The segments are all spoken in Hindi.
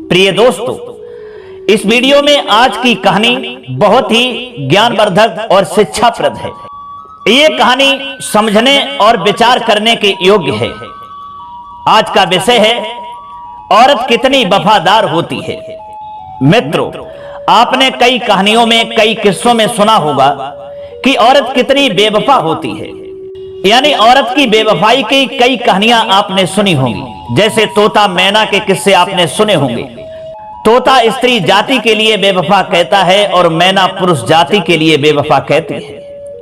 प्रिय दोस्तों, इस वीडियो में आज की कहानी बहुत ही ज्ञानवर्धक और शिक्षाप्रद है। ये कहानी समझने और विचार करने के योग्य है। आज का विषय है औरत कितनी वफादार होती है। मित्रों, आपने कई कहानियों में, कई किस्सों में सुना होगा कि औरत कितनी बेवफा होती है। यानी औरत की बेवफाई की कई कहानियां आपने सुनी होंगी। जैसे तोता मैना के किस्से आपने सुने होंगे। तोता स्त्री जाति के लिए बेवफा कहता है और मैना पुरुष जाति के लिए बेवफा कहती है।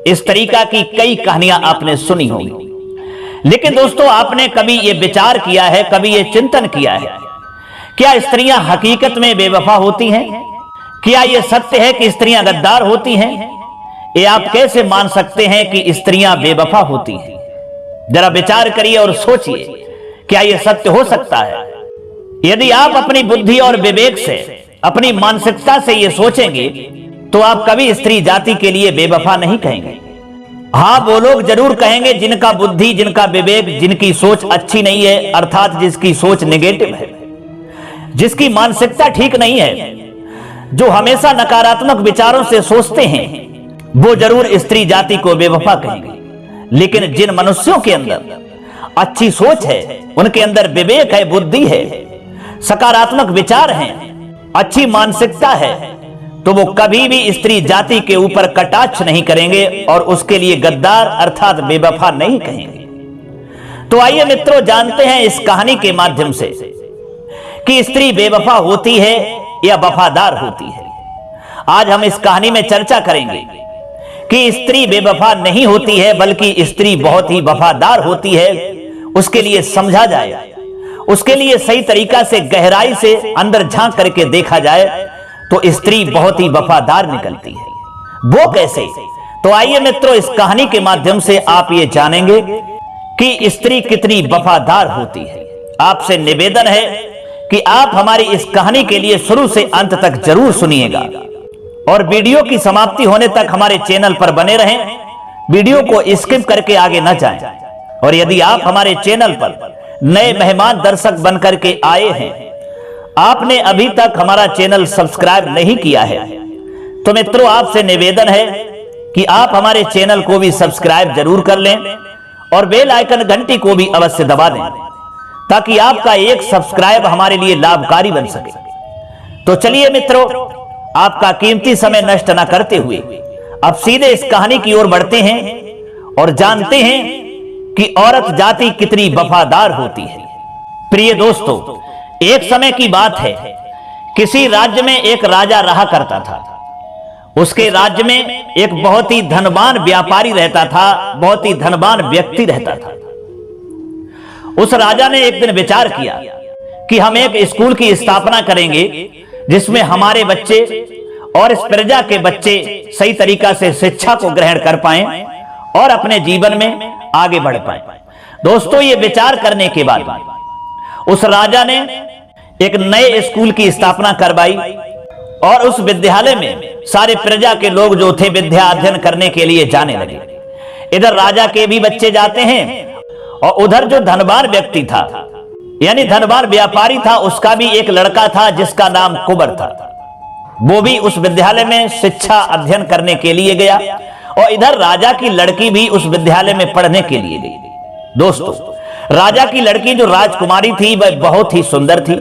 इस तरीका की कई कहानियां आपने सुनी होंगी। लेकिन दोस्तों, आपने कभी यह विचार किया है, कभी यह चिंतन किया है, क्या स्त्रियां हकीकत में बेवफा होती हैं? क्या यह सत्य है कि स्त्रियां गद्दार होती हैं? ये आप कैसे मान सकते हैं कि स्त्रियां बेवफा होती हैं? जरा विचार करिए और सोचिए, क्या यह सत्य हो सकता है? यदि आप अपनी बुद्धि और विवेक से, अपनी मानसिकता से यह सोचेंगे तो आप कभी स्त्री जाति के लिए बेवफा नहीं कहेंगे। हाँ, वो लोग जरूर कहेंगे जिनका बुद्धि, जिनका विवेक, जिनकी सोच अच्छी नहीं है, अर्थात जिसकी सोच नेगेटिव है, जिसकी मानसिकता ठीक नहीं है, जो हमेशा नकारात्मक विचारों से सोचते हैं, वो जरूर स्त्री जाति को बेवफा कहेंगे। लेकिन जिन मनुष्यों के अंदर अच्छी सोच है, उनके अंदर विवेक है, बुद्धि है, सकारात्मक विचार हैं, अच्छी मानसिकता है, तो वो कभी भी स्त्री जाति के ऊपर कटाक्ष नहीं करेंगे और उसके लिए गद्दार अर्थात बेवफा नहीं कहेंगे। तो आइए मित्रों, जानते हैं इस कहानी के माध्यम से कि स्त्री बेवफा होती है या वफादार होती है। आज हम इस कहानी में चर्चा करेंगे कि स्त्री बेवफा नहीं होती है, बल्कि स्त्री बहुत ही वफादार होती है। उसके लिए समझा जाए, उसके लिए सही तरीका से, गहराई से अंदर झांक करके देखा जाए तो स्त्री बहुत ही वफादार निकलती है। वो कैसे? तो आइए मित्रों, इस कहानी के माध्यम से आप ये जानेंगे कि स्त्री कितनी वफादार होती है। आपसे निवेदन है कि आप हमारी इस कहानी के लिए शुरू से अंत तक जरूर सुनिएगा और वीडियो की समाप्ति होने तक हमारे चैनल पर बने रहें। वीडियो को स्किप करके आगे न जाएं। और यदि आप हमारे चैनल पर नए मेहमान दर्शक बनकर के आए हैं, आपने अभी तक हमारा चैनल सब्सक्राइब नहीं किया है, तो मित्रों आपसे निवेदन है कि आप हमारे चैनल को भी सब्सक्राइब जरूर कर लें और बेल आइकन घंटी को भी अवश्य दबा दें, ताकि आपका एक सब्सक्राइब हमारे लिए लाभकारी बन सके। तो चलिए मित्रों, आपका कीमती समय नष्ट न करते हुए अब सीधे इस कहानी की ओर बढ़ते हैं और जानते हैं कि औरत जाति कितनी वफादार होती है। प्रिय दोस्तों, एक समय की बात है, किसी राज्य में एक राजा रहा करता था। उसके राज्य में एक बहुत ही धनवान व्यापारी रहता था, बहुत ही धनवान व्यक्ति रहता था। उस राजा ने एक दिन विचार किया कि हम एक स्कूल की स्थापना करेंगे जिसमें हमारे बच्चे और इस प्रजा के बच्चे सही तरीका से शिक्षा को ग्रहण कर पाएं और अपने जीवन में आगे बढ़ पाएं। दोस्तों, ये विचार करने के बाद उस राजा ने एक नए स्कूल की स्थापना करवाई और उस विद्यालय में सारे प्रजा के लोग जो थे विद्या अध्ययन करने के लिए जाने लगे। इधर राजा के भी बच्चे जाते हैं और उधर जो धनवान व्यक्ति था, यानी धनवान व्यापारी था, उसका भी एक लड़का था जिसका नाम कुंवर था। वो भी उस विद्यालय में शिक्षा अध्ययन करने के लिए गया और इधर राजा की लड़की भी उस विद्यालय में पढ़ने के लिए गई। दोस्तों, राजा की लड़की जो राजकुमारी थी वह बहुत ही सुंदर थी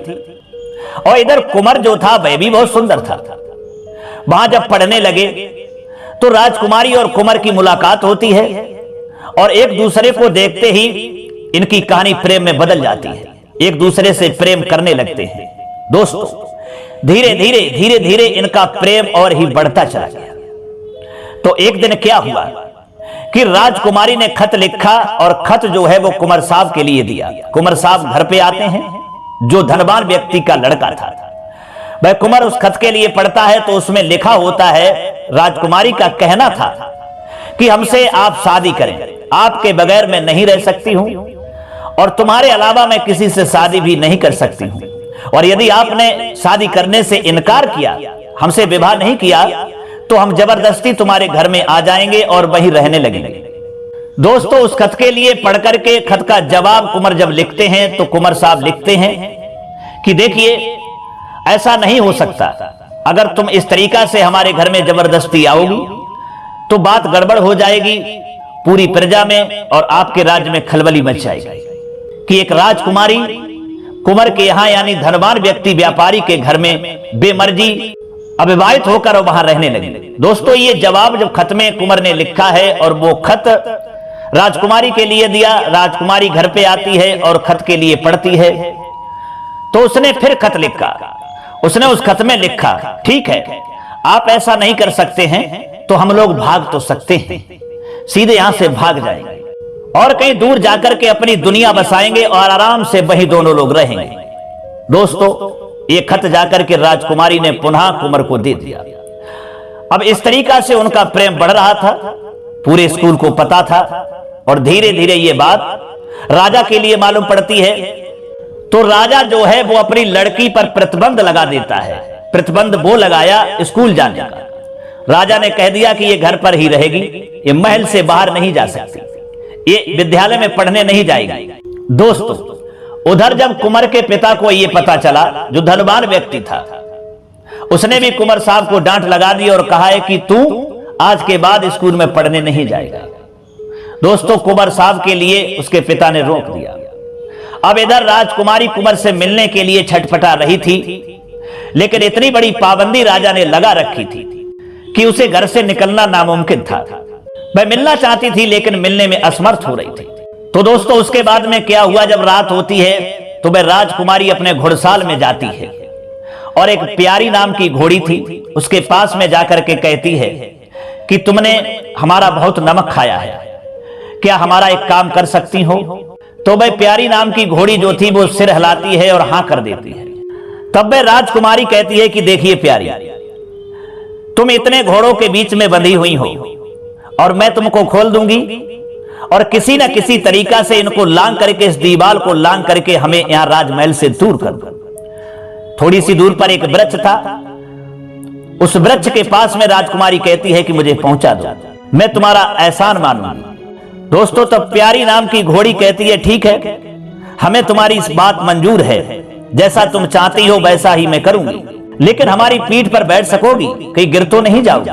और इधर कुंवर जो था वह भी बहुत सुंदर था। वहां जब पढ़ने लगे तो राजकुमारी और कुंवर की मुलाकात होती है और एक दूसरे को देखते ही इनकी कहानी प्रेम में बदल जाती है। एक दूसरे से प्रेम करने लगते हैं। दोस्तों, धीरे धीरे इनका प्रेम और ही बढ़ता चला गया। तो एक दिन क्या हुआ कि राजकुमारी ने खत लिखा और खत जो है वो कुंवर साहब के लिए दिया। कुंवर साहब घर पे आते हैं, जो धनवान व्यक्ति का लड़का था। वह कुंवर उस खत के लिए पढ़ता है तो उसमें लिखा होता है, राजकुमारी का कहना था कि हमसे आप शादी करें, आपके बगैर मैं नहीं रह सकती हूं और तुम्हारे अलावा मैं किसी से शादी भी नहीं कर सकती हूं, और यदि आपने शादी करने से इनकार किया, हमसे विवाह नहीं किया, तो हम जबरदस्ती तुम्हारे घर में आ जाएंगे और वहीं रहने लगेंगे। दोस्तों, उस खत के लिए पढ़ करके खत का जवाब कुंवर जब लिखते हैं तो कुंवर साहब लिखते हैं कि देखिए, ऐसा नहीं हो सकता। अगर तुम इस तरीका से हमारे घर में जबरदस्ती आओगी तो बात गड़बड़ हो जाएगी, पूरी प्रजा में और आपके राज्य में खलबली मच जाएगी कि एक राजकुमारी कुंवर के यहां यानी धनवान व्यक्ति व्यापारी के घर में बेमर्जी अविवाहित होकर वहां रहने लगी। दोस्तों, ये जवाब जब खत में कुंवर ने लिखा है और वो खत राजकुमारी के लिए दिया, राजकुमारी घर पे आती है और खत के लिए पढ़ती है, तो उसने फिर खत लिखा। उसने उस खत में लिखा, ठीक है आप ऐसा नहीं कर सकते हैं तो हम लोग भाग तो सकते हैं, सीधे यहां से भाग जाएंगे और कहीं दूर जाकर के अपनी दुनिया बसाएंगे और आराम से वहीं दोनों लोग रहेंगे। दोस्तों, ये खत जाकर के राजकुमारी ने पुनः कुंवर को दे दिया। अब इस तरीका से उनका प्रेम बढ़ रहा था, पूरे स्कूल को पता था और धीरे धीरे ये बात राजा के लिए मालूम पड़ती है। तो राजा जो है वो अपनी लड़की पर प्रतिबंध लगा देता है। प्रतिबंध वो लगाया स्कूल जाने का। राजा ने कह दिया कि ये घर पर ही रहेगी, ये महल से बाहर नहीं जा सकती, ये विद्यालय में पढ़ने नहीं जाएगी। दोस्तों, उधर जब कुंवर के पिता को यह पता चला, जो धनवान व्यक्ति था, उसने भी कुंवर साहब को डांट लगा दी और कहा है कि तू आज के बाद स्कूल में पढ़ने नहीं जाएगा। दोस्तों, कुंवर साहब के लिए उसके पिता ने रोक दिया। अब इधर राजकुमारी कुंवर से मिलने के लिए छटपटा रही थी, लेकिन इतनी बड़ी पाबंदी राजा ने लगा रखी थी कि उसे घर से निकलना नामुमकिन था। वह मिलना चाहती थी लेकिन मिलने में असमर्थ हो रही थी। तो दोस्तों, उसके बाद में क्या हुआ, जब रात होती है तो वह राजकुमारी अपने घुड़साल में जाती है और एक प्यारी नाम की घोड़ी थी, उसके पास में जाकर के कहती है कि तुमने हमारा बहुत नमक खाया है, क्या हमारा एक काम कर सकती हो? तो वह प्यारी नाम की घोड़ी जो थी वो सिर हिलाती है और हां कर देती है। तब वह राजकुमारी कहती है कि देखिए प्यारी, तुम इतने घोड़ों के बीच में बंधी हुई हो और मैं तुमको खोल दूंगी और किसी न किसी तरीका से इनको लांग करके, इस दीवार को लांग करके हमें यहां राजमहल से दूर कर दो। थोड़ी सी दूर पर एक वृक्ष था, उस वृक्ष के पास में राजकुमारी कहती है कि मुझे पहुंचा दो, मैं तुम्हारा एहसान मानूंगी। दोस्तों, तब प्यारी नाम की घोड़ी कहती है ठीक है, हमें तुम्हारी इस बात मंजूर है, जैसा तुम चाहती हो वैसा ही मैं करूंगी, लेकिन हमारी पीठ पर बैठ सकोगी, कहीं गिर तो नहीं जाओगी?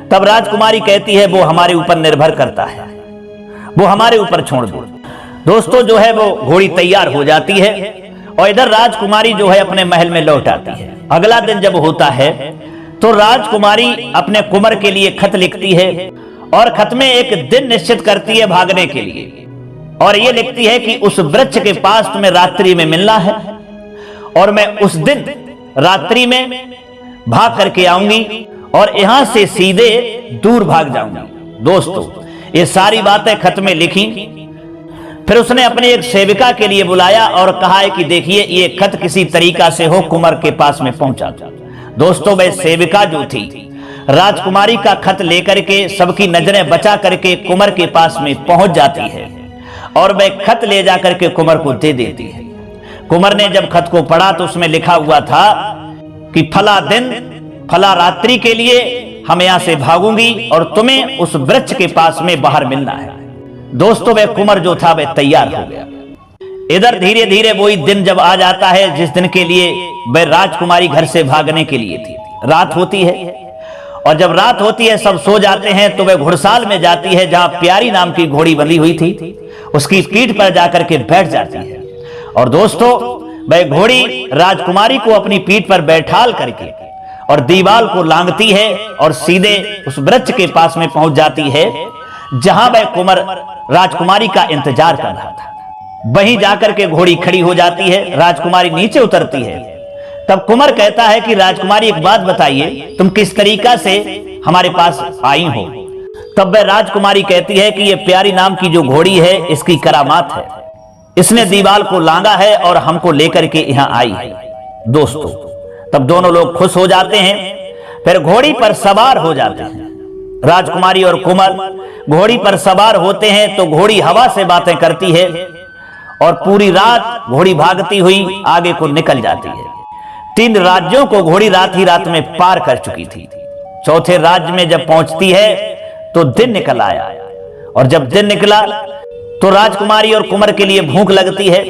तब राजकुमारी कहती है वो हमारे ऊपर निर्भर करता है, वो हमारे ऊपर छोड़ दो। दोस्तों, जो है वो घोड़ी तैयार हो जाती है और इधर राजकुमारी जो है अपने महल में लौट आती है। अगला दिन जब होता है तो राजकुमारी अपने कुंवर के लिए खत लिखती है और खत में एक दिन निश्चित करती है भागने के लिए, और ये लिखती है कि उस वृक्ष के पास तुम्हें रात्रि में मिलना है और मैं उस दिन रात्रि में भाग करके आऊंगी और यहां से सीधे दूर भाग जाऊंगी। दोस्तों, ये सारी बातें खत में लिखी। फिर उसने अपनी एक सेविका के लिए बुलाया और कहा है कि देखिए ये खत किसी तरीका से हो कुंवर के पास में पहुंचा। दोस्तों, वह सेविका जो थी राजकुमारी का खत लेकर के सबकी नजरें बचा करके कुंवर के पास में पहुंच जाती है और वह खत ले जाकर के कुंवर को दे देती है। कुंवर ने जब खत को पढ़ा तो उसमें लिखा हुआ था कि फला दिन फला रात्रि के लिए हम यहां से भागूंगी और तुम्हें उस वृक्ष के पास में बाहर मिलना है। दोस्तों, वह कुंवर जो था वह तैयार हो गया। इधर धीरे धीरे वही दिन जब आ जाता है जिस दिन के लिए वह राजकुमारी घर से भागने के लिए थी। रात होती है और जब रात होती है सब सो जाते हैं तो वह घुड़साल में जाती है जहां प्यारी नाम की घोड़ी बंधी हुई थी, उसकी पीठ पर जाकर के बैठ जाती है। और दोस्तों, वह घोड़ी राजकुमारी को अपनी पीठ पर बैठाल करके और दीवार को लांघती है और सीधे उस वृक्ष के पास में पहुंच जाती है जहां वह कुंवर राजकुमारी का इंतजार कर रहा था। वहीं जाकर के घोड़ी खड़ी हो जाती है, राजकुमारी नीचे उतरती है। तब कुंवर कहता है कि राजकुमारी एक बात बताइए, तुम किस तरीका से हमारे पास आई हो? तब वह राजकुमारी कहती है कि यह प्यारी नाम की जो घोड़ी है इसकी करामात है, इसने दीवार को लांगा है और हमको लेकर के यहां आई है। दोस्तों, तब दोनों लोग खुश हो जाते हैं, फिर घोड़ी पर सवार हो जाते हैं। राजकुमारी और कुंवर घोड़ी पर सवार होते हैं तो घोड़ी हवा से बातें करती है और पूरी रात घोड़ी भागती हुई आगे को निकल जाती है। 3 राज्यों को घोड़ी रात ही रात में पार कर चुकी थी। चौथे राज्य में जब पहुंचती है तो दिन निकल आया और जब दिन निकला तो राजकुमारी और कुंवर के लिए भूख लगती है।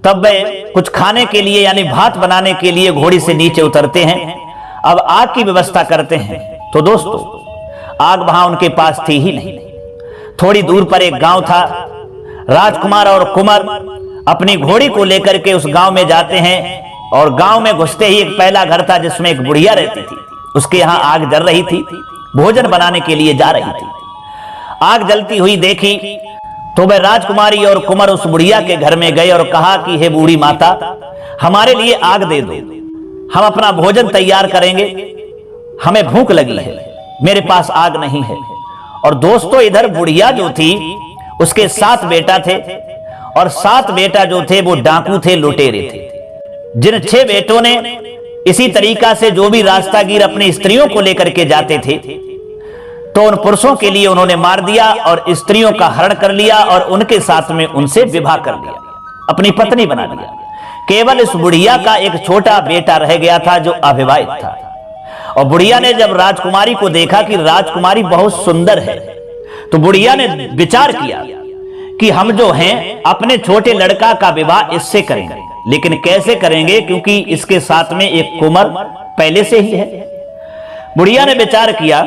तब वे कुछ खाने के लिए यानी भात बनाने के लिए घोड़ी से नीचे उतरते हैं। अब आग की व्यवस्था करते हैं। तो दोस्तों, आग वहां उनके पास थी ही नहीं। थोड़ी दूर पर एक गांव था। राजकुमार और कुंवर अपनी घोड़ी को लेकर के उस गांव में जाते हैं और गांव में घुसते ही एक पहला घर था जिसमें एक बुढ़िया रहती थी। उसके यहां आग जल रही थी, भोजन बनाने के लिए जा रही थी। आग जलती हुई देखी तो वह राजकुमारी और कुंवर उस बुढ़िया के घर में गए और कहा कि हे बूढ़ी माता, हमारे लिए आग दे दो, हम अपना भोजन तैयार करेंगे, हमें भूख लगी है, मेरे पास आग नहीं है। और दोस्तों, इधर बुढ़िया जो थी उसके 7 बेटा थे और 7 बेटा जो थे वो डाकू थे, लुटेरे थे। जिन 6 बेटों ने इसी तरीका से जो भी रास्तागीर अपनी स्त्रियों को लेकर के जाते थे तो उन पुरुषों के लिए उन्होंने मार दिया और स्त्रियों का हरण कर लिया और उनके साथ में उनसे विवाह कर लिया, अपनी पत्नी बना लिया। केवल इस बुढ़िया का एक छोटा बेटा रह गया था जो अविवाहित था। और बुढ़िया ने जब राजकुमारी को देखा कि राजकुमारी बहुत सुंदर है तो बुढ़िया ने विचार किया कि हम जो हैं अपने छोटे लड़का का विवाह इससे करेंगे, लेकिन कैसे करेंगे क्योंकि इसके साथ में एक कुंवर पहले से ही है। बुढ़िया ने विचार किया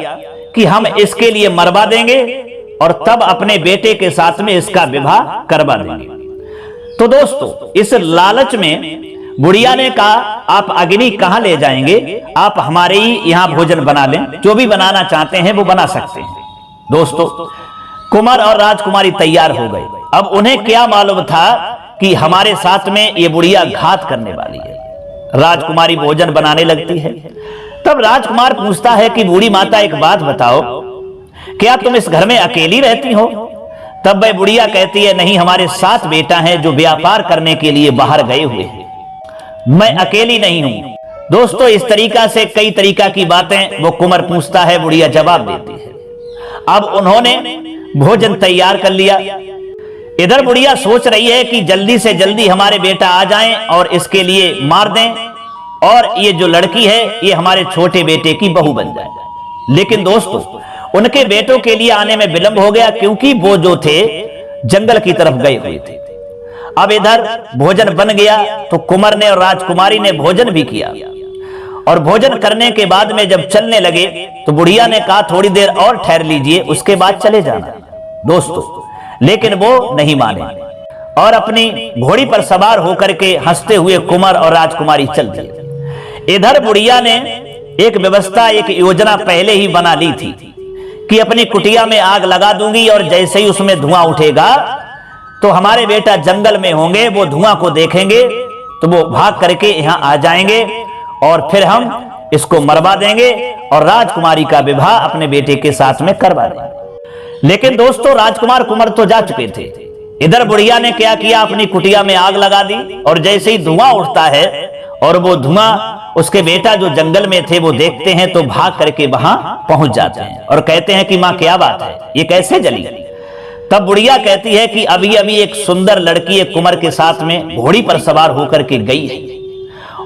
कि हम इसके लिए मरवा देंगे और तब अपने बेटे के साथ में इसका विवाह करवा देंगे। तो दोस्तों, इस लालच में बुढ़िया ने कहा, आप अग्नि कहां ले जाएंगे, आप हमारे ही यहां भोजन बना लें, जो भी बनाना चाहते हैं वो बना सकते हैं। दोस्तों, कुंवर और राजकुमारी तैयार हो गए। अब उन्हें क्या मालूम था कि हमारे साथ में ये बुढ़िया घात करने वाली है। राजकुमारी भोजन बनाने लगती है। तब राजकुमार पूछता है कि बूढ़ी माता, एक बात बताओ, क्या तुम इस घर में अकेली रहती हो? तब वह बुढ़िया कहती है, नहीं, हमारे 7 बेटा हैं जो व्यापार करने के लिए बाहर गए हुए हैं, मैं अकेली नहीं हूं। दोस्तों, इस तरीका से कई तरीका की बातें वो कुंवर पूछता है, बुढ़िया जवाब देती है। अब उन्होंने भोजन तैयार कर लिया। इधर बुढ़िया सोच रही है कि जल्दी से जल्दी हमारे बेटा आ जाएं और इसके लिए मार दें और ये जो लड़की है ये हमारे छोटे बेटे की बहू बन जाए। लेकिन दोस्तों, उनके बेटों के लिए आने में विलंब हो गया क्योंकि वो जो थे जंगल की तरफ गए हुए थे। अब इधर भोजन बन गया तो कुंवर ने और राजकुमारी ने भोजन भी किया और भोजन करने के बाद में जब चलने लगे तो बुढ़िया ने कहा, थोड़ी देर और ठहर लीजिए, उसके बाद चले जाना। दोस्तों, लेकिन वो नहीं माने और अपनी घोड़ी पर सवार होकर के हंसते हुए कुंवर और राजकुमारी चल दिए। इधर बुढ़िया ने एक व्यवस्था, एक योजना पहले ही बना ली थी कि अपनी कुटिया में आग लगा दूंगी और जैसे ही उसमें धुआं उठेगा तो हमारे बेटा जंगल में होंगे, वो धुआं को देखेंगे तो वो भाग करके यहां आ जाएंगे और फिर हम इसको मरवा देंगे और राजकुमारी का विवाह अपने बेटे के साथ में करवा देंगे। लेकिन दोस्तों, राजकुमार कुंवर तो जा चुके थे। इधर बुढ़िया ने क्या किया, अपनी कुटिया में आग लगा दी और जैसे ही धुआं उठता है और वो धुआं उसके बेटा जो जंगल में थे वो देखते हैं तो भाग करके वहां पहुंच जाते हैं और कहते हैं कि मां, क्या बात है, ये कैसे जली? तब बुढ़िया कहती है कि अभी अभी एक सुंदर लड़की एक कुंवर के साथ में घोड़ी पर सवार होकर के गई है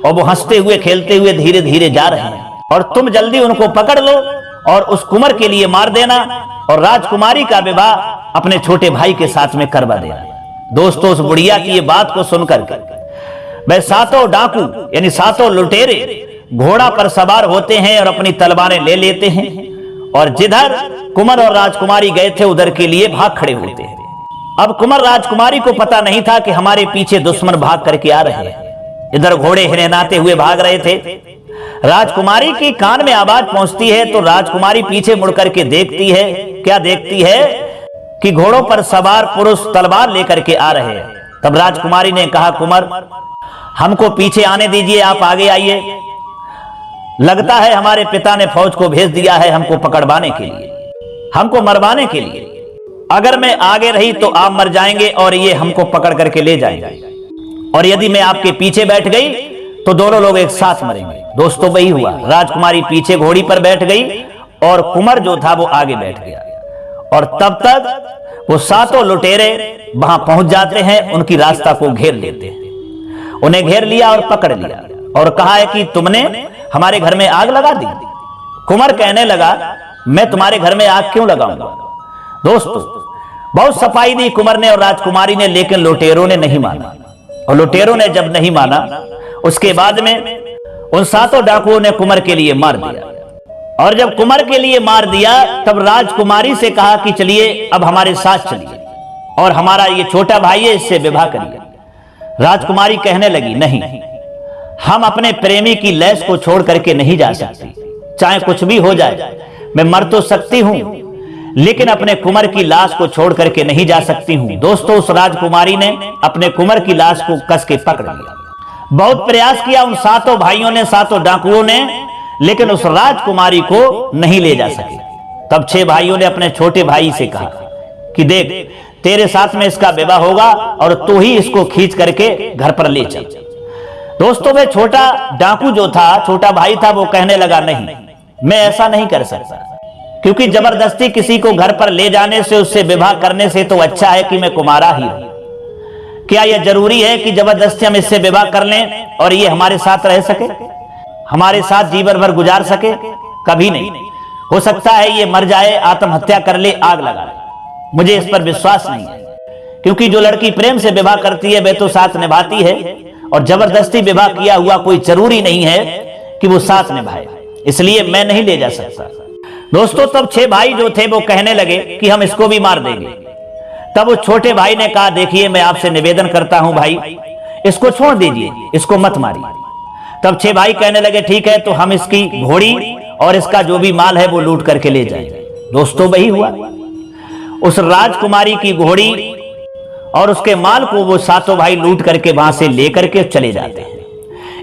और वो हंसते हुए खेलते हुए धीरे धीरे जा रहे हैं और तुम जल्दी उनको पकड़ लो और उस कुंवर के लिए मार देना और राजकुमारी का विवाह अपने छोटे भाई के साथ में करवा देना। दोस्तों, उस बुढ़िया की ये बात को सुनकर वह 7 डाकू यानी 7 लुटेरे घोड़ा पर सवार होते हैं और अपनी तलवारें ले लेते हैं और जिधर कुंवर और राजकुमारी गए थे उधर के लिए भाग खड़े होते हैं। अब कुंवर राजकुमारी को पता नहीं था कि हमारे पीछे दुश्मन भाग करके आ रहे हैं। इधर घोड़े हिरनाते हुए भाग रहे थे। राजकुमारी की कान में आवाज पहुंचती है तो राजकुमारी पीछे मुड़कर के देखती है। क्या देखती है कि घोड़ों पर सवार पुरुष तलवार लेकर के आ रहे हैं। तब राजकुमारी ने कहा, कुंवर, हमको पीछे आने दीजिए, आप आगे आइए, लगता है हमारे पिता ने फौज को भेज दिया है हमको पकड़वाने के लिए, हमको मरवाने के लिए। अगर मैं आगे रही तो आप मर जाएंगे और ये हमको पकड़ करके ले जाएंगे, और यदि मैं आपके पीछे बैठ गई तो दोनों लोग एक साथ मरेंगे। दोस्तों, वही हुआ। राजकुमारी पीछे घोड़ी पर बैठ गई और कुंवर जो था वो आगे बैठ गया और तब तक वो 7 लुटेरे वहां पहुंच जाते हैं, उनकी रास्ता को घेर लेते हैं। उन्हें घेर लिया और पकड़ लिया और कहा है कि तुमने हमारे घर में आग लगा दी। कुंवर कहने लगा, मैं तुम्हारे घर में आग क्यों लगाऊंगा? दोस्तों, बहुत सफाई दी कुंवर ने और राजकुमारी ने, लेकिन लुटेरों ने नहीं माना और लुटेरों ने जब नहीं माना, उसके बाद में उन 7 डाकुओं ने कुंवर के लिए मार दिया। और जब कुंवर के लिए मार दिया तब राजकुमारी से कहा कि चलिए अब हमारे साथ चलिए और हमारा ये छोटा भाई है, इससे विवाह करिए। राजकुमारी कहने लगी, नहीं, हम अपने प्रेमी की लैस को छोड़ करके नहीं जा सकती। चाहे कुछ भी हो जाए, मैं मर तो सकती हूं लेकिन अपने कुंवर की लाश को छोड़ करके नहीं जा सकती हूं। दोस्तों, उस राजकुमारी ने अपने कुंवर की लाश को कस के पकड़ लिया। बहुत प्रयास किया उन 7 भाइयों ने, 7 डाकुओं ने, लेकिन उस राजकुमारी को नहीं ले जा सके। तब 6 भाइयों ने अपने छोटे भाई से कहा कि देख, तेरे साथ में इसका विवाह होगा और तू ही इसको खींच करके घर पर ले चल। दोस्तों, वह छोटा डाकू जो था, छोटा भाई था, वो कहने लगा, नहीं, मैं ऐसा नहीं कर सकता, क्योंकि जबरदस्ती किसी को घर पर ले जाने से, उससे विवाह करने से तो अच्छा है कि मैं कुमारा ही हूं। क्या यह जरूरी है कि जबरदस्ती हम इससे विवाह कर लें और ये हमारे साथ रह सके, हमारे साथ जीवन भर गुजार सके? कभी नहीं। हो सकता है ये मर जाए, आत्महत्या कर ले, आग लगा ले। मुझे इस पर विश्वास नहीं है, क्योंकि जो लड़की प्रेम से विवाह करती है वह तो साथ निभाती है, और जबरदस्ती विवाह किया हुआ कोई जरूरी नहीं है कि वो साथ निभाए, इसलिए मैं नहीं ले जा सकता। दोस्तों, तब 6 भाई जो थे वो कहने लगे कि हम इसको भी मार देंगे। तब वो छोटे भाई ने कहा, देखिए, मैं आपसे निवेदन करता हूं भाई, इसको छोड़ दीजिए, इसको मत मारिए। तब 6 भाई कहने लगे, ठीक है, तो हम इसकी घोड़ी और इसका जो भी माल है वो लूट करके ले जाएंगे। दोस्तों, वही हुआ। उस राजकुमारी की घोड़ी और उसके माल को वो 7 भाई लूट करके वहां से लेकर के चले जाते हैं।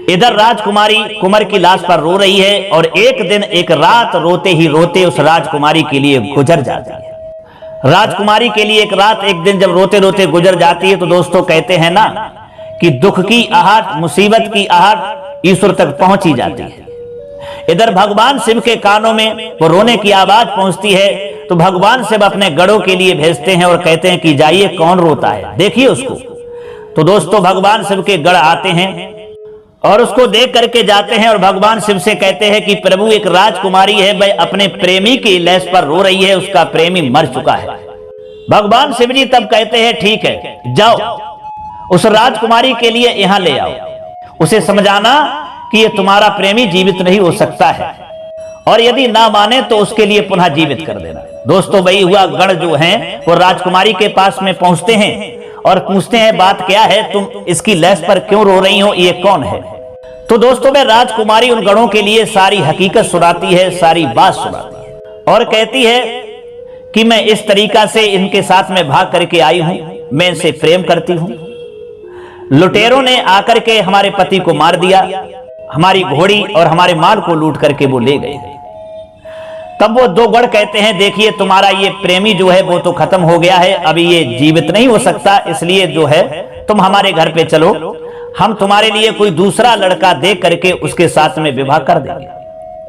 इधर राजकुमारी कुंवर की लाश पर रो रही है और एक दिन एक रात रोते ही रोते उस राजकुमारी के लिए गुजर जाती है। राजकुमारी के लिए एक रात, एक दिन जब रोते रोते गुजर जाती है तो दोस्तों, कहते हैं ना कि दुख की आहट, मुसीबत की आहट ईश्वर तक पहुंची जाती है। इधर भगवान शिव के कानों में वो रोने की आवाज पहुंचती है तो भगवान शिव अपने गढ़ों के लिए भेजते हैं और कहते हैं कि जाइए, कौन रोता है, देखिए उसको। तो दोस्तों, भगवान शिव के गढ़ आते हैं और उसको देख करके जाते हैं और भगवान शिव से कहते हैं कि प्रभु, एक राजकुमारी है, वह अपने प्रेमी की लैस पर रो रही है, उसका प्रेमी मर चुका है। भगवान शिव जी तब कहते हैं, ठीक है, जाओ उस राजकुमारी के लिए यहां ले आओ, उसे समझाना कि ये तुम्हारा प्रेमी जीवित नहीं हो सकता है, और यदि ना माने तो उसके लिए पुनः जीवित कर देना। दोस्तों, वही हुआ। गण जो हैं वो राजकुमारी के पास में पहुंचते हैं और पूछते हैं, बात क्या है, तुम इसकी लैस पर क्यों रो रही हो, ये कौन है? तो दोस्तों, वह राजकुमारी उन गणों के लिए सारी हकीकत सुनाती है, सारी बात सुनाती है और कहती है कि मैं इस तरीका से इनके साथ में भाग करके आई हूं, मैं इनसे प्रेम करती हूं। लुटेरों ने आकर के हमारे पति को मार दिया, हमारी घोड़ी और हमारे माल को लूट करके वो ले गए। तब वो 2 गण कहते हैं, देखिए, तुम्हारा ये प्रेमी जो है वो तो खत्म हो गया है, अभी ये जीवित नहीं हो सकता, इसलिए जो है तुम हमारे घर पे चलो, हम तुम्हारे लिए कोई दूसरा लड़का देख करके उसके साथ में विवाह कर देंगे।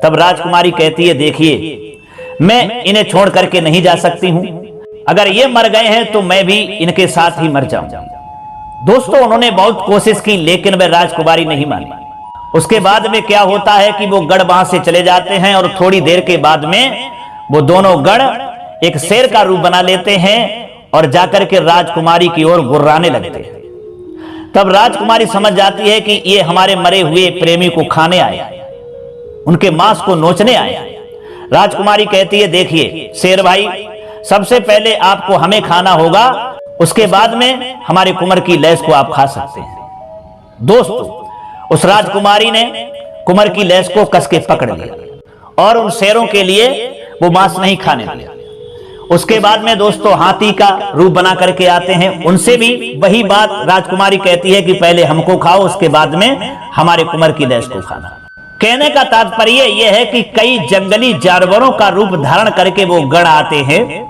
तब राजकुमारी कहती है, देखिए, मैं इन्हें छोड़ करके नहीं जा सकती हूं, अगर ये मर गए हैं तो मैं भी इनके साथ ही मर जाऊंगा। दोस्तों, उन्होंने बहुत कोशिश की लेकिन वह राजकुमारी नहीं मानी। उसके बाद में क्या होता है कि वो गढ़ वहां से चले जाते हैं और थोड़ी देर के बाद में वो दोनों गढ़ एक शेर का रूप बना लेते हैं और जाकर के राजकुमारी की ओर गुर्राने लगते हैं। तब राजकुमारी समझ जाती है कि ये हमारे मरे हुए प्रेमी को खाने आए, उनके मांस को नोचने आए। राजकुमारी कहती है, देखिए शेर भाई, सबसे पहले आपको हमें खाना होगा, उसके बाद में हमारे कुंवर की लैस को आप खा सकते हैं। दोस्तों, उस राजकुमारी ने कुंवर की लैस को कस के पकड़ लिया और उन शेरों के लिए वो मांस नहीं खाने दिया। उसके बाद में दोस्तों हाथी का रूप बना करके आते हैं, उनसे भी वही बात राजकुमारी कहती है कि पहले हमको खाओ, उसके बाद में हमारे कुंवर की लैस को खाना। कहने का तात्पर्य यह है कि कई जंगली जानवरों का रूप धारण करके वो गण आते हैं।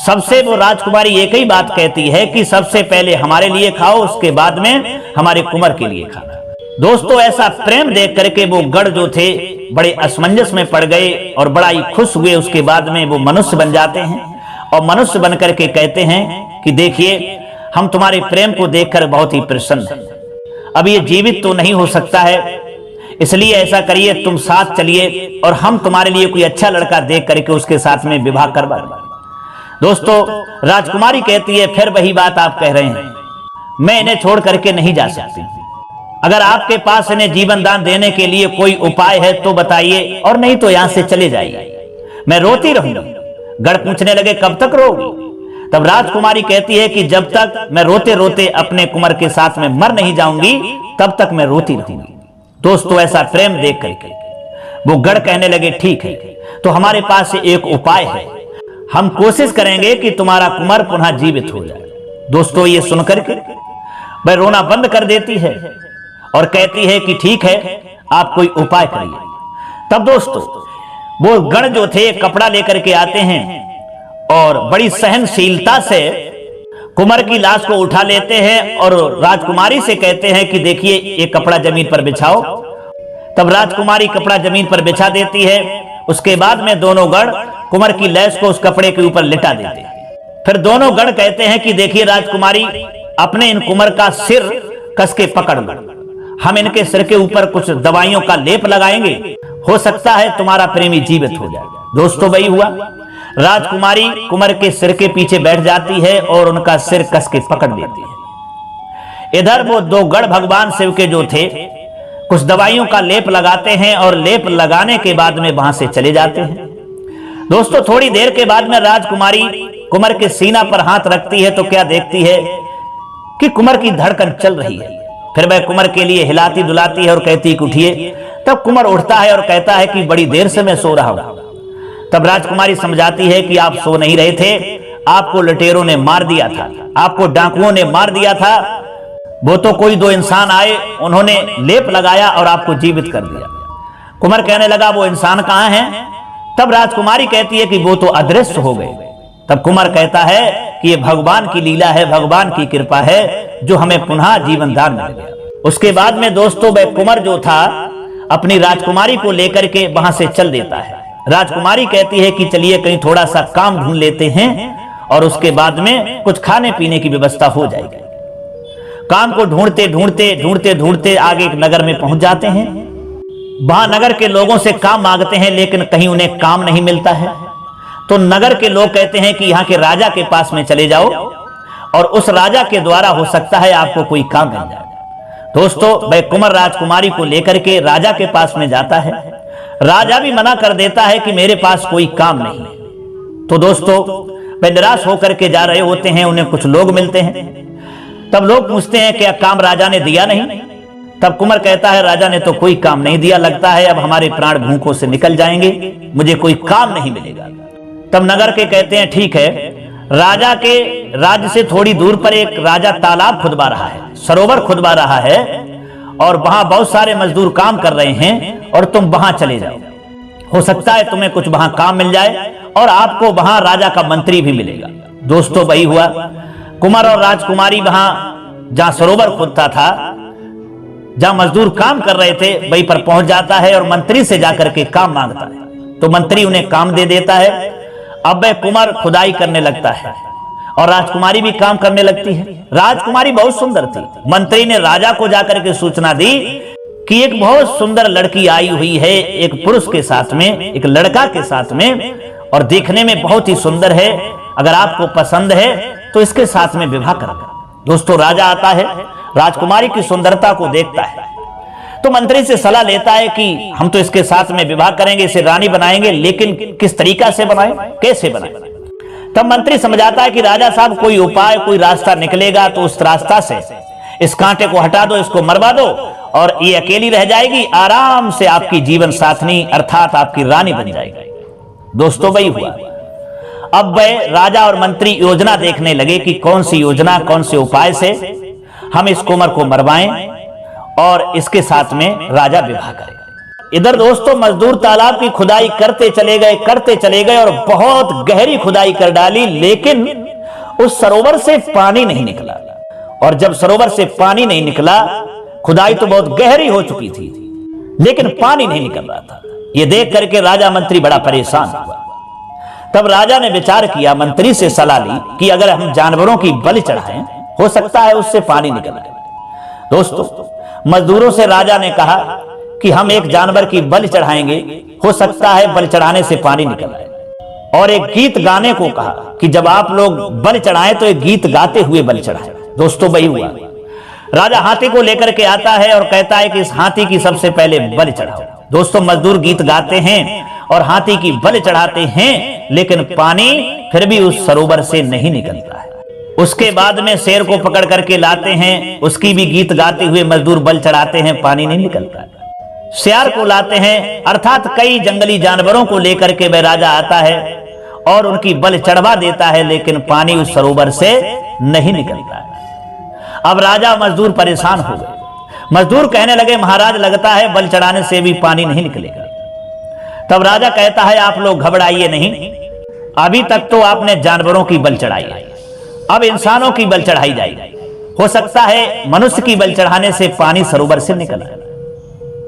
सबसे वो राजकुमारी एक ही बात कहती है कि सबसे पहले हमारे लिए खाओ, उसके बाद में हमारे कुंवर के लिए खाना। दोस्तों, ऐसा प्रेम देख करके वो गण जो थे बड़े असमंजस में पड़ गए और बड़ा ही खुश हुए। उसके बाद में वो मनुष्य बन जाते हैं और मनुष्य बन करके कहते हैं कि देखिए, हम तुम्हारे प्रेम को देखकर बहुत ही प्रसन्न हैं। अब ये जीवित तो नहीं हो सकता है, इसलिए ऐसा करिए, तुम साथ चलिए और हम तुम्हारे लिए कोई अच्छा लड़का देख करके उसके साथ में विवाह करवा। दोस्तों, राजकुमारी कहती है, फिर वही बात आप कह रहे हैं, मैं इन्हें छोड़ करके नहीं जा सकती। अगर आपके पास इन्हें जीवन दान देने के लिए कोई उपाय है तो बताइए, और नहीं तो यहां से चले जाइए, मैं रोती रहूंगी। गढ़ पूछने लगे, कब तक रोगी? तब राजकुमारी कहती है कि जब तक मैं रोते रोते अपने कुंवर के साथ में मर नहीं जाऊंगी तब तक मैं रोती रहूंगी। दोस्तों, ऐसा प्रेम देख करके वो गढ़ कहने लगे, ठीक है, तो हमारे पास एक उपाय है, हम कोशिश करेंगे कि तुम्हारा कुंवर पुनः जीवित हो जाए। दोस्तों, ये सुनकर के वह रोना बंद कर देती है और कहती है कि ठीक है, आप कोई उपाय करिए। तब दोस्तों, वो गण जो थे कपड़ा लेकर के आते हैं और बड़ी सहनशीलता से कुंवर की लाश को उठा लेते हैं और राजकुमारी से कहते हैं कि देखिए, ये कपड़ा जमीन पर बिछाओ। तब राजकुमारी कपड़ा जमीन पर बिछा देती है। उसके बाद में दोनों गण कुंवर की लाश को उस कपड़े के ऊपर लिटा देते हैं। फिर दोनों गण कहते हैं कि देखिए राजकुमारी, अपने इन कुंवर का सिर कस के पकड़ लो, हम इनके सिर के ऊपर कुछ दवाइयों का लेप लगाएंगे, हो सकता है तुम्हारा प्रेमी जीवित हो जाए। दोस्तों, वही हुआ। राजकुमारी कुंवर के सिर के पीछे बैठ जाती है और उनका सिर कस के पकड़ लेती है। इधर वो दो गण भगवान शिव के जो थे कुछ दवाइयों का लेप लगाते हैं और लेप लगाने के बाद में वहां से चले जाते हैं। दोस्तों, थोड़ी देर के बाद में राजकुमारी कुंवर के सीना पर हाथ रखती है तो क्या देखती है कि कुंवर की धड़कन चल रही है। फिर वह कुंवर के लिए हिलाती डुलाती है और कहती है कि उठिए। तब कुंवर उठता है और कहता है कि बड़ी देर से मैं सो रहा हूं। तब राजकुमारी समझाती है कि आप सो नहीं रहे थे, आपको लुटेरों ने मार दिया था, आपको डाकुओं ने मार दिया था। वो तो कोई दो इंसान आए, उन्होंने लेप लगाया और आपको जीवित कर दिया। कुंवर कहने लगा, वो इंसान कहां हैं? तब राजकुमारी कहती है कि वो तो अदृश्य हो गए। तब कुंवर कहता है कि ये भगवान की लीला है, भगवान की कृपा है जो हमें पुनः जीवन दान मिल गया। उसके बाद में दोस्तों, वह कुंवर जो था अपनी राजकुमारी को लेकर के वहां से चल देता है। राजकुमारी कहती है कि चलिए कहीं थोड़ा सा काम ढूंढ लेते हैं और उसके बाद में कुछ खाने पीने की व्यवस्था हो जाएगी। काम को ढूंढते ढूंढते ढूंढते ढूंढते आगे एक नगर में पहुंच जाते हैं। वहां नगर के लोगों से काम मांगते हैं लेकिन कहीं उन्हें काम नहीं मिलता है। तो नगर के लोग कहते हैं कि यहाँ के राजा के पास में चले जाओ और उस राजा के द्वारा हो सकता है आपको कोई काम मिल जाए। दोस्तों, वह कुंवर राजकुमारी को लेकर के राजा के पास में जाता है। राजा भी मना कर देता है कि मेरे पास कोई काम नहीं। तो दोस्तों, वह निराश होकर के जा रहे होते हैं, उन्हें कुछ लोग मिलते हैं। तब लोग पूछते हैं क्या काम राजा ने दिया नहीं? तब कुंवर कहता है, राजा ने तो कोई काम नहीं दिया, लगता है अब हमारे प्राण भूखों से निकल जाएंगे, मुझे कोई काम नहीं मिलेगा। तब नगर के कहते हैं, ठीक है, राजा के राज्य से थोड़ी दूर पर एक राजा तालाब खुदवा रहा है, सरोवर खुदवा रहा है और वहां बहुत सारे मजदूर काम कर रहे हैं और तुम वहां चले जाओ, हो सकता है तुम्हें कुछ वहां काम मिल जाए और आपको वहां राजा का मंत्री भी मिलेगा। दोस्तों, वही हुआ। कुंवर और राजकुमारी वहां जहां सरोवर खुदता था, जहां मजदूर काम कर रहे थे, वहीं पर पहुंच जाता है और मंत्री से जाकर के काम मांगता है। तो मंत्री उन्हें काम दे देता है। अब वह कुंवर खुदाई करने लगता है और राजकुमारी भी काम करने लगती है। राजकुमारी बहुत सुंदर थी। मंत्री ने राजा को जाकर के सूचना दी कि एक बहुत सुंदर लड़की आई हुई है, एक पुरुष के साथ में, एक लड़का के साथ में, और देखने में बहुत ही सुंदर है, अगर आपको पसंद है तो इसके साथ में विवाह करें। दोस्तों, राजा आता है, राजकुमारी की सुंदरता को देखता है तो मंत्री से सलाह लेता है कि हम तो इसके साथ में विवाह करेंगे, इसे रानी बनाएंगे, लेकिन किस तरीका से बनाएं, कैसे बनाएं? तब मंत्री समझाता है कि राजा साहब, कोई उपाय, कोई रास्ता निकलेगा तो उस रास्ता से इस कांटे को हटा दो, इसको मरवा दो और ये अकेली रह जाएगी, आराम से आपकी जीवन साथनी अर्थात आपकी रानी बन जाएगी। दोस्तों, वही हुआ। अब वह राजा और मंत्री योजना देखने लगे कि कौन सी योजना, कौन से उपाय से हम इस कुंवर को मरवाएं और इसके साथ में राजा विवाह करेगा। इधर दोस्तों, मजदूर तालाब की खुदाई करते चले गए और बहुत गहरी खुदाई कर डाली, लेकिन उस सरोवर से पानी नहीं निकला। और जब सरोवर से पानी नहीं निकला, खुदाई तो बहुत गहरी हो चुकी थी, लेकिन पानी नहीं निकल रहा था। यह देख करके राजा मंत्री बड़ा परेशान हुआ। तब राजा ने विचार किया, मंत्री से सलाह ली कि अगर हम जानवरों की बलि चढ़ाएं, हो सकता है उससे पानी निकल आए। दोस्तों, मजदूरों से राजा ने कहा कि हम एक जानवर की बलि चढ़ाएंगे, हो सकता है बलि चढ़ाने से पानी निकल आए। और एक गीत गाने को कहा कि जब आप लोग बलि चढ़ाएं तो एक गीत गाते हुए बलि चढ़ाएं। दोस्तों वही हुआ। राजा हाथी को लेकर के आता है और कहता है कि इस हाथी की सबसे पहले बलि चढ़ाओ। दोस्तों मजदूर गीत गाते हैं और हाथी की बलि चढ़ाते हैं, लेकिन पानी फिर भी उस सरोवर से नहीं निकलता है। उसके बाद में शेर को पकड़ करके लाते हैं, उसकी भी गीत गाते हुए मजदूर बलि चढ़ाते हैं, पानी नहीं निकलता है। सियार को लाते हैं, अर्थात कई जंगली जानवरों को लेकर के वह राजा आता है और उनकी बलि चढ़वा देता है, लेकिन पानी उस सरोवर से नहीं निकलता है। अब राजा मजदूर परेशान हो गए। मजदूर कहने लगे, महाराज लगता है बलि चढ़ाने से भी पानी नहीं निकलेगा। तब राजा कहता है, आप लोग घबराइए नहीं, अभी तक तो आपने जानवरों की बलि चढ़ाई है, अब इंसानों की बलि चढ़ाई जाएगी। हो सकता है मनुष्य की बलि चढ़ाने से पानी सरोवर से निकल आए।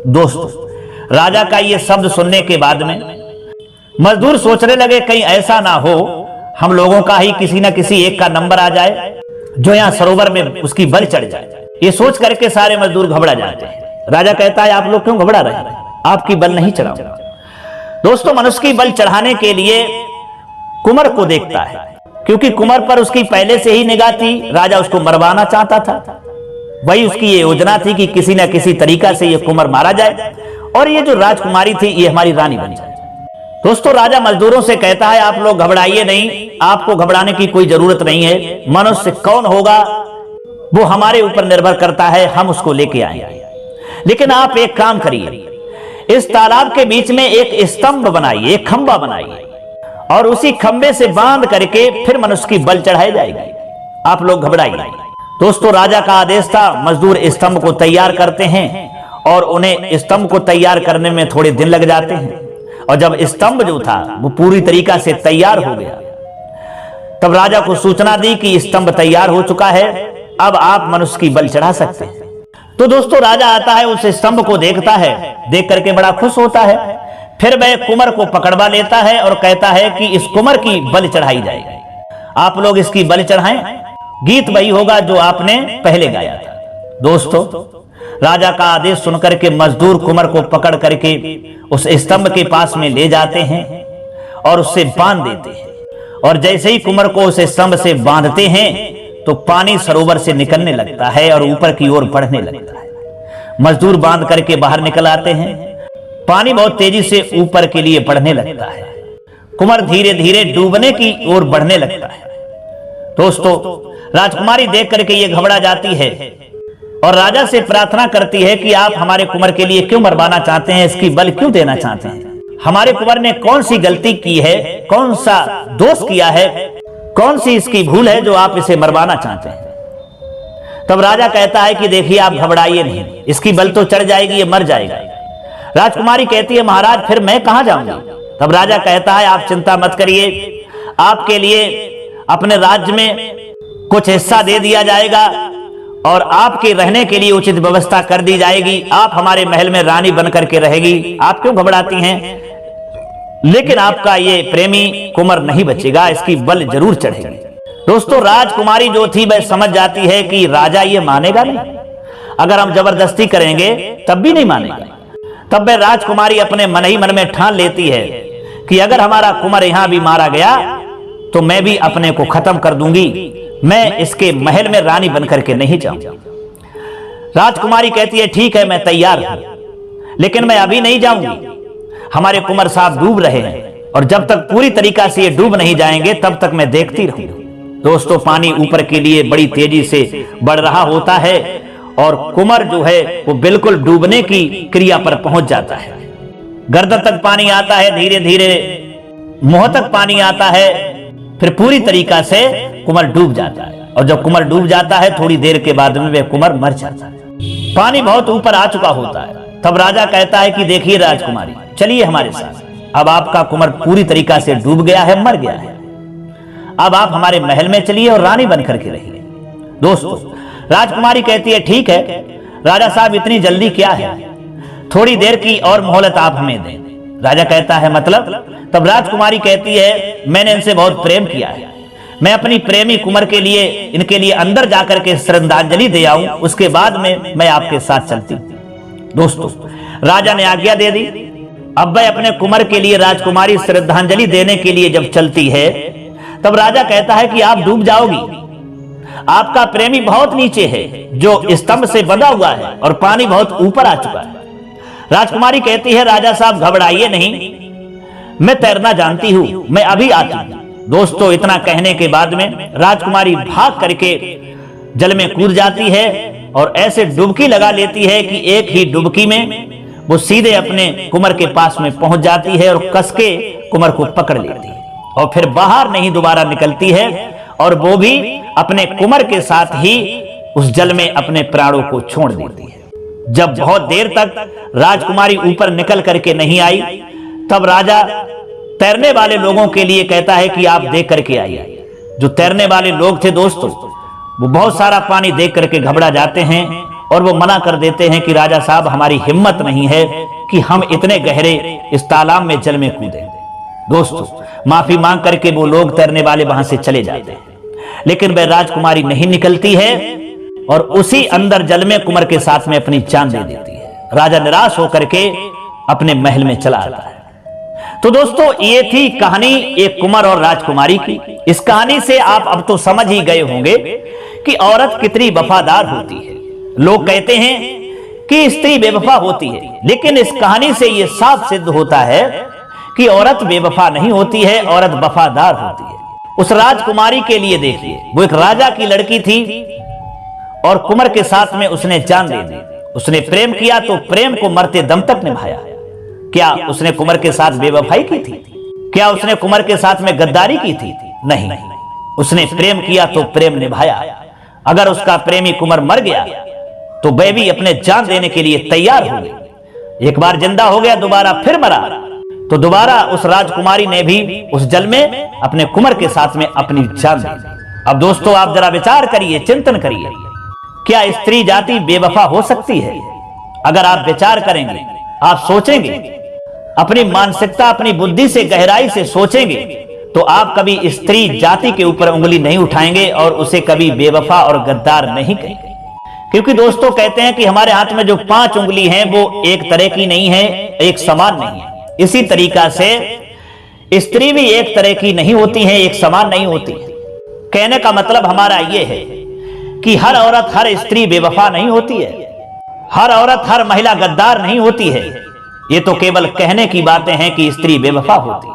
दोस्तों राजा का ये शब्द सुनने के बाद में मजदूर सोचने लगे, कहीं ऐसा ना हो हम लोगों का ही किसी ना किसी एक का नंबर आ जाए जो यहां सरोवर में उसकी बलि चढ़ जाए। ये सोच करके सारे मजदूर घबरा जाते हैं। राजा कहता है, आप लोग क्यों घबरा रहे हैं, आपकी बलि नहीं चढ़ाऊंगा। दोस्तों मनुष्य की बलि चढ़ाने के लिए कुंवर को देखता है, क्योंकि कुंवर पर उसकी पहले से ही निगाह थी। राजा उसको मरवाना चाहता था, वही उसकी ये योजना थी कि किसी न किसी तरीका से ये कुंवर मारा जाए और ये जो राजकुमारी थी ये हमारी रानी बन जाए। दोस्तों राजा मजदूरों से कहता है, आप लोग घबराइए नहीं, आपको घबराने की कोई जरूरत नहीं है। मनुष्य कौन होगा वो हमारे ऊपर निर्भर करता है, हम उसको लेके आएंगे। लेकिन आप एक काम करिए, इस तालाब के बीच में एक स्तंभ बनाइए, एक खंबा बनाइए और उसी खंबे से बांध करके फिर मनुष्य की बलि चढ़ाई जाएगी। आप लोग घबराइए। दोस्तों राजा का आदेश था, मजदूर स्तंभ को तैयार करते हैं और उन्हें स्तंभ को तैयार करने में थोड़े दिन लग जाते हैं। और जब स्तंभ जो था वो पूरी तरीका से तैयार हो गया, तब राजा को सूचना दी कि स्तंभ तैयार हो चुका है, अब आप मनुष्य की बलि चढ़ा सकते हैं। तो दोस्तों राजा आता है, उस स्तंभ को देखता है, देख करके बड़ा खुश होता है। फिर वह कुंवर को पकड़वा लेता है और कहता है कि इस कुंवर की बलि चढ़ाई जाएगी, आप लोग इसकी बलि चढ़ाएं। गीत वही होगा जो आपने पहले गाया था। दोस्तों राजा का आदेश सुनकर के मजदूर कुंवर को पकड़ करके उस स्तंभ के पास में ले जाते हैं और उससे बांध देते हैं। और जैसे ही कुंवर को उस स्तंभ से बांधते हैं तो पानी सरोवर से निकलने लगता है और ऊपर की ओर बढ़ने लगता है। मजदूर बांध करके बाहर निकल आते हैं, पानी बहुत तेजी से ऊपर के लिए बढ़ने लगता है, कुंवर धीरे धीरे डूबने की ओर बढ़ने लगता है। दोस्तों राजकुमारी देख करके ये घबरा जाती है और राजा से प्रार्थना करती है कि आप हमारे कुंवर के लिए क्यों मरवाना चाहते हैं, इसकी बलि क्यों देना चाहते हैं, हमारे कुंवर ने कौन सी गलती की है, कौन सा दोष किया है, कौन सी इसकी भूल है जो आप इसे मरवाना चाहते हैं। तब राजा कहता है कि देखिए आप घबराइए नहीं, इसकी बलि तो चढ़ जाएगी, ये मर जाएगा। राजकुमारी कहती है, महाराज फिर मैं कहां जाऊंगी। तब राजा कहता है, आप चिंता मत करिए, आपके लिए अपने राज्य में कुछ हिस्सा दे दिया जाएगा और आपके रहने के लिए उचित व्यवस्था कर दी जाएगी, आप हमारे महल में रानी बनकर के रहेगी। आप क्यों घबराती हैं, लेकिन आपका ये प्रेमी कुंवर नहीं बचेगा, इसकी बलि जरूर चढ़ेगी। दोस्तों राजकुमारी जो थी वह समझ जाती है कि राजा ये मानेगा नहीं, अगर हम जबरदस्ती करेंगे तब भी नहीं मानेगा। तब वह राजकुमारी अपने मन ही मन में ठान लेती है कि अगर हमारा कुंवर यहां भी मारा गया तो मैं भी अपने को खत्म कर दूंगी, मैं इसके महल में रानी बनकर के नहीं जाऊंगी। राजकुमारी कहती है, ठीक है मैं तैयार हूं, लेकिन मैं अभी नहीं जाऊंगी, हमारे कुंवर साहब डूब रहे हैं और जब तक पूरी तरीका से ये डूब नहीं जाएंगे तब तक मैं देखती रहूंगी। दोस्तों पानी ऊपर के लिए बड़ी तेजी से बढ़ रहा होता है और कुंवर जो है वो बिल्कुल डूबने की क्रिया पर पहुंच जाता है। गर्दन तक पानी आता है, धीरे धीरे मुंह तक पानी आता है, फिर पूरी तरीका से कुंवर डूब जाता है। और जब कुंवर डूब जाता है थोड़ी देर के बाद में वह कुंवर मर जाता है। पानी बहुत ऊपर आ चुका होता है। तब राजा कहता है कि देखिए राजकुमारी चलिए हमारे साथ, अब आपका कुंवर पूरी तरीका से डूब गया है, मर गया है, अब आप हमारे महल में चलिए और रानी बनकर के रहिए। दोस्तों राजकुमारी कहती है, ठीक है राजा साहब इतनी जल्दी क्या है, थोड़ी देर की और मोहलत आप हमें दें। राजा कहता है मतलब। तब राजकुमारी कहती है, मैंने इनसे बहुत प्रेम किया है, मैं अपनी प्रेमी कुंवर के लिए इनके लिए अंदर जाकर के श्रद्धांजलि दे आऊं, उसके बाद में मैं आपके साथ चलती हूं। दोस्तों राजा ने आज्ञा दे दी। अब वह अपने कुंवर के लिए राजकुमारी श्रद्धांजलि देने के लिए जब चलती है तब राजा कहता है कि आप डूब जाओगी, आपका प्रेमी बहुत नीचे है, जो स्तंभ से बंधा हुआ है और पानी बहुत ऊपर आ चुका है। राजकुमारी कहती है, राजा साहब घबराइए नहीं, मैं तैरना जानती हूं, मैं अभी आती हूं। दोस्तों, इतना कहने के बाद में राजकुमारी भाग करके जल में कूद जाती है और ऐसे डुबकी लगा लेती है कि एक ही डुबकी में वो सीधे अपने कुंवर के पास में पहुंच जाती है और कस के कुंवर को पकड़ लेती है और फिर बाहर नहीं दोबारा निकलती है, और वो भी अपने कुंवर के साथ ही उस जल में अपने प्राणों को छोड़ देती है। जब बहुत देर तक राजकुमारी ऊपर निकल करके नहीं आई, तब राजा तैरने वाले लोगों के लिए कहता है कि आप देख करके आइए। जो तैरने वाले लोग थे दोस्तों, वो बहुत सारा पानी देख करके घबरा जाते हैं और वो मना कर देते हैं कि राजा साहब, हमारी हिम्मत नहीं है कि हम इतने गहरे इस तालाब में जल में कूदें। दोस्तों, माफी मांग करके वो लोग तैरने वाले वहां से चले जाते हैं, लेकिन वह राजकुमारी नहीं निकलती है और उसी अंदर जल में कुंवर के साथ में अपनी जान दे देती है। राजा निराश होकर के अपने महल में चला आता है। तो दोस्तों, ये थी कहानी एक कुंवर और राजकुमारी की। इस कहानी से आप अब तो समझ ही गए होंगे कि औरत कितनी वफादार होती है। लोग कहते हैं कि स्त्री बेवफा होती है, लेकिन इस कहानी से यह साफ सिद्ध होता है कि औरत बेवफा नहीं होती है, औरत वफादार होती है। उस राजकुमारी के लिए देखिए, वो एक राजा की लड़की थी और कुंवर के साथ में उसने जान दे दी। उसने प्रेम किया तो प्रेम को मरते दम तक निभाया। क्या उसने कुंवर के साथ बेवफाई की थी? क्या उसने कुंवर के साथ में गद्दारी की थी? नहीं, उसने प्रेम किया तो प्रेम निभाया। अगर उसका प्रेमी कुंवर मर गया तो वह भी अपने जान देने के लिए तैयार हो गई। एक बार जिंदा हो गया, दोबारा फिर मरा, तो दोबारा उस राजकुमारी ने भी उस जल में अपने कुंवर के साथ में अपनी जान दी। अब दोस्तों, आप जरा विचार करिए, चिंतन करिए, क्या स्त्री जाति बेवफा हो सकती है? अगर आप विचार करेंगे, आप सोचेंगे, अपनी मानसिकता, अपनी बुद्धि से गहराई से सोचेंगे, तो आप कभी स्त्री जाति के ऊपर उंगली नहीं उठाएंगे और उसे कभी बेवफा और गद्दार नहीं कहेंगे। क्योंकि दोस्तों, कहते हैं कि हमारे हाथ में जो 5 उंगली हैं वो एक तरह की नहीं है, एक समान नहीं है। इसी तरीका से स्त्री भी एक तरह की नहीं होती है, एक समान नहीं होती है। कहने का मतलब हमारा ये है कि हर औरत, हर स्त्री बेवफा नहीं होती है, हर औरत, हर महिला गद्दार नहीं होती है। ये तो केवल कहने की बातें हैं कि स्त्री बेवफा होती है।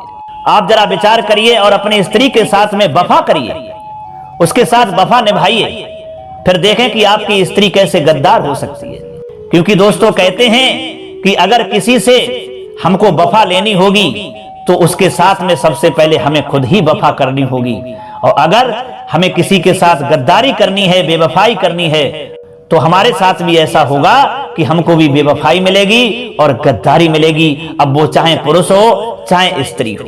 आप जरा विचार करिए और अपनी स्त्री के साथ में वफा करिए, उसके साथ वफा निभाइए, फिर देखें कि आपकी स्त्री कैसे गद्दार हो सकती है। क्योंकि दोस्तों, कहते हैं कि अगर किसी से हमको वफा लेनी होगी तो उसके साथ में सबसे पहले हमें खुद ही वफा करनी होगी, और अगर हमें किसी के साथ गद्दारी करनी है, बेवफाई करनी है, तो हमारे साथ भी ऐसा होगा कि हमको भी बेवफाई मिलेगी और गद्दारी मिलेगी। अब वो चाहे पुरुष हो चाहे स्त्री हो।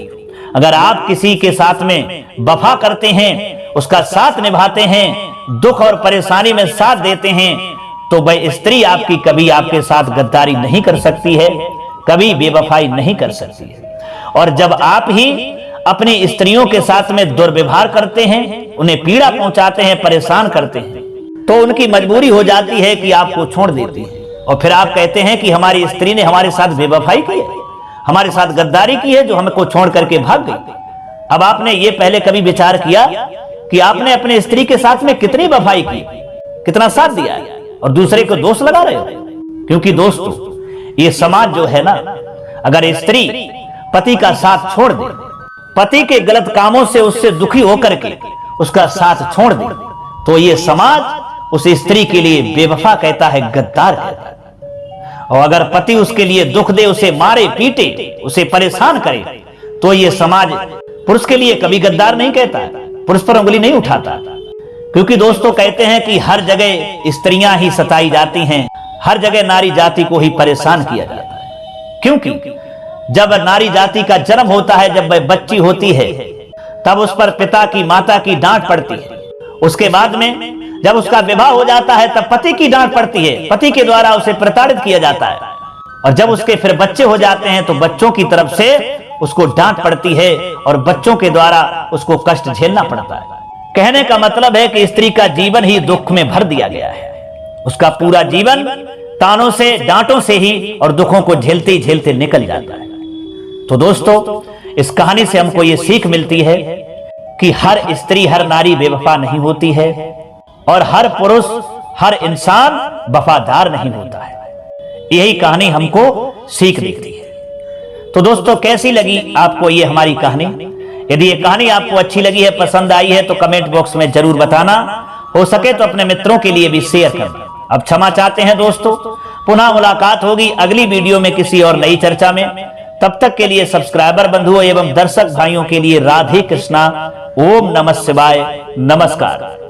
अगर आप किसी के साथ में वफा करते हैं, उसका साथ निभाते हैं, दुख और परेशानी में साथ देते हैं, तो वह स्त्री आपकी कभी आपके साथ गद्दारी नहीं कर सकती है, कभी बेवफाई नहीं कर सकती है। और जब आप ही अपनी स्त्रियों के साथ में दुर्व्यवहार करते हैं, उन्हें पीड़ा पहुंचाते हैं, परेशान करते हैं, तो उनकी मजबूरी हो जाती है कि आपको छोड़ देती है। और फिर आप कहते हैं कि हमारी स्त्री ने हमारे साथ बेवफाई की है, हमारे साथ गद्दारी की है, जो हमको छोड़ करके भाग गई। अब आपने ये पहले कभी विचार किया कि आपने अपने स्त्री के साथ में कितनी वफाई की, कितना साथ दिया है, और दूसरे को दोष लगा रहे हो? क्योंकि दोस्तों, ये समाज जो है ना, अगर स्त्री पति का साथ छोड़ दे, पति के गलत कामों से उससे दुखी होकर के उसका साथ छोड़ दे, तो ये समाज उस स्त्री के लिए बेवफा कहता है, गद्दार कहता है। और अगर पति उसके लिए दुख दे, उसे मारे पीटे, उसे परेशान करे, तो ये समाज पुरुष के लिए कभी गद्दार नहीं कहता, पुरुष पर उंगली नहीं उठाता। क्योंकि दोस्तों, कहते हैं कि हर जगह स्त्रियां ही सताई जाती हैं, हर जगह नारी जाति को ही परेशान किया जाता है। क्योंकि जब नारी जाति का जन्म होता है, जब वह बच्ची होती है, तब उस पर पिता की, माता की डांट पड़ती है। उसके बाद में जब उसका विवाह हो जाता है, तब पति की डांट पड़ती है, पति के द्वारा उसे प्रताड़ित किया जाता है। और जब उसके फिर बच्चे हो जाते हैं, तो बच्चों की तरफ से उसको डांट पड़ती है और बच्चों के द्वारा उसको कष्ट झेलना पड़ता है। कहने का मतलब है कि स्त्री का जीवन ही दुख में भर दिया गया है। उसका पूरा जीवन तानों से, डांटों से ही और दुखों को झेलते ही झेलते निकल जाता है। तो दोस्तों, इस कहानी से हमको ये सीख मिलती है कि हर स्त्री, हर नारी बेवफा नहीं होती है। और हर पुरुष, हर इंसान वफादार नहीं होता है। यही कहानी हमको सीख देती है। तो दोस्तों, कैसी लगी आपको ये हमारी कहानी? यदि ये कहानी आपको अच्छी लगी है, पसंद आई है, तो कमेंट बॉक्स में जरूर बताना। हो सके तो अपने मित्रों के लिए भी शेयर करना। अब क्षमा चाहते हैं दोस्तों, पुनः मुलाकात होगी अगली वीडियो में किसी और नई चर्चा में। तब तक के लिए सब्सक्राइबर बंधुओं एवं दर्शक भाइयों के लिए राधे कृष्णा, ओम नमः शिवाय, नमस्कार।